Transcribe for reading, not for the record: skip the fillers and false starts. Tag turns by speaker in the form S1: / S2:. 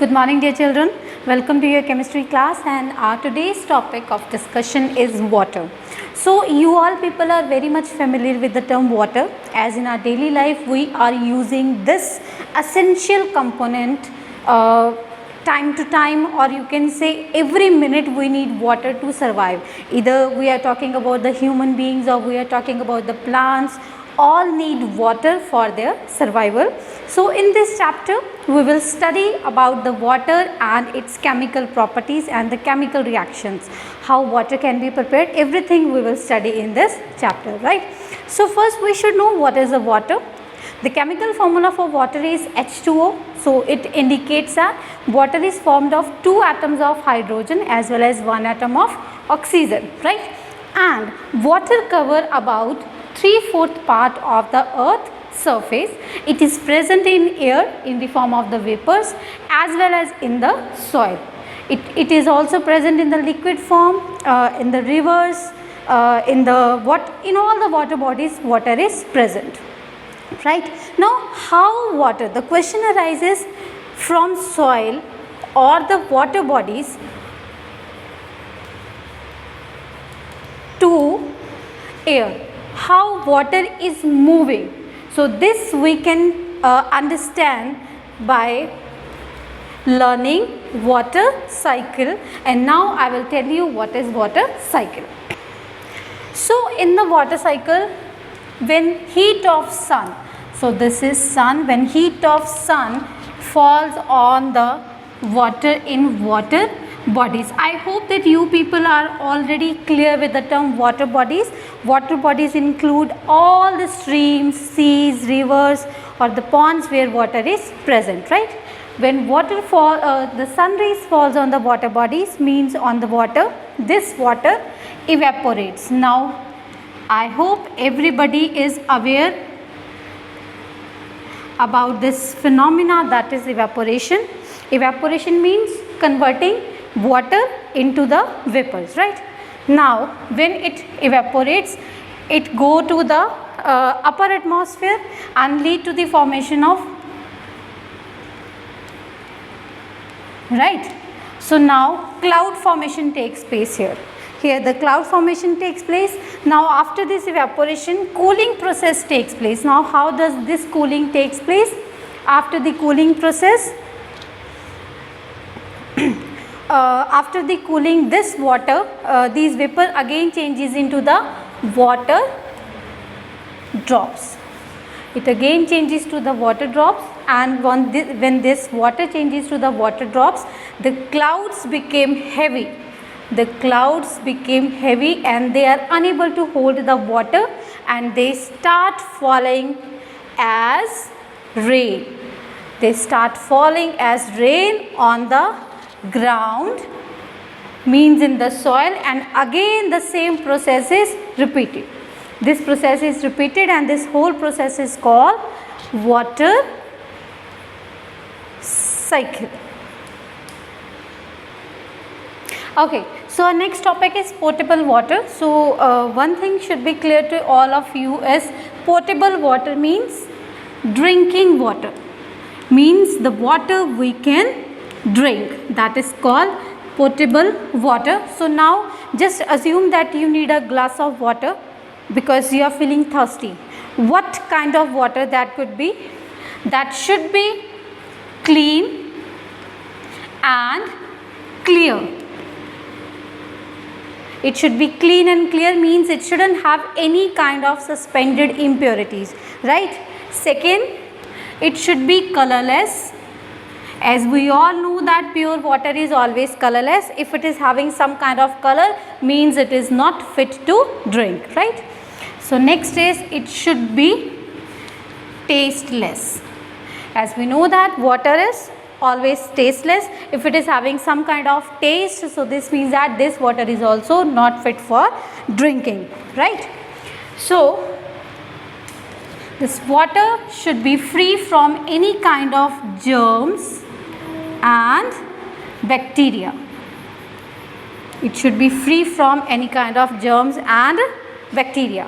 S1: Good morning, dear children. Welcome to your chemistry class, and our today's topic of discussion is water. So you all people are very much familiar with the term water, as in our daily life we are using this essential component time to time, or you can say every minute we need water to survive. Either we are talking about the human beings or we are talking about the plants, all need water for their survival. So in this chapter we will study about the water and its chemical properties and the chemical reactions, how water can be prepared. Everything we will study in this chapter, right? So first we should know what is the water. The chemical formula for water is H2O. So it indicates that water is formed of 2 atoms of hydrogen as well as 1 atom of oxygen, right? And water cover about 3/4 part of the earth surface. It is present in air in the form of the vapors as well as in the soil. It is also present in the liquid form, in the rivers, in all the water bodies water is present, right? Now how water, the question arises from soil or the water bodies to air, how water is moving. So this we can understand by learning water cycle, and now I will tell you what is water cycle. So in the water cycle, when heat of sun, so this is sun, when heat of sun falls on the water in water bodies. I hope that you people are already clear with the term water bodies. Water bodies include all the streams, seas, rivers or the ponds where water is present, right? When the sun rays falls on the water bodies, means on the water, this water evaporates. Now I hope everybody is aware about this phenomena, that is evaporation. Evaporation means converting water into the vapors, right? Now when it evaporates, it go to the upper atmosphere and lead to the formation of, right? So now cloud formation takes place here. Here the cloud formation takes place. Now after this evaporation, cooling process takes place. Now how does this cooling takes place? After the cooling process, after the cooling, this water, these vapor again changes into the water drops. It again changes to the water drops, and when this water changes to the water drops, the clouds became heavy. The clouds became heavy and they are unable to hold the water, and they start falling as rain. They start falling as rain on the ground, means in the soil, and again the same process is repeated. This process is repeated and this whole process is called water cycle. Okay, so our next topic is potable water. So one thing should be clear to all of you is potable water means drinking water, means the water we can drink, that is called potable water. So now just assume that you need a glass of water because you are feeling thirsty. What kind of water that could be? That should be clean and clear. It should be clean and clear means it shouldn't have any kind of suspended impurities, right? Second, it should be colorless. As we all know that pure water is always colorless. If it is having some kind of color, means it is not fit to drink, right? So next is, it should be tasteless. As we know that water is always tasteless. If it is having some kind of taste, so this means that this water is also not fit for drinking, right? So this water should be free from any kind of germs and bacteria. It should be free from any kind of germs and bacteria.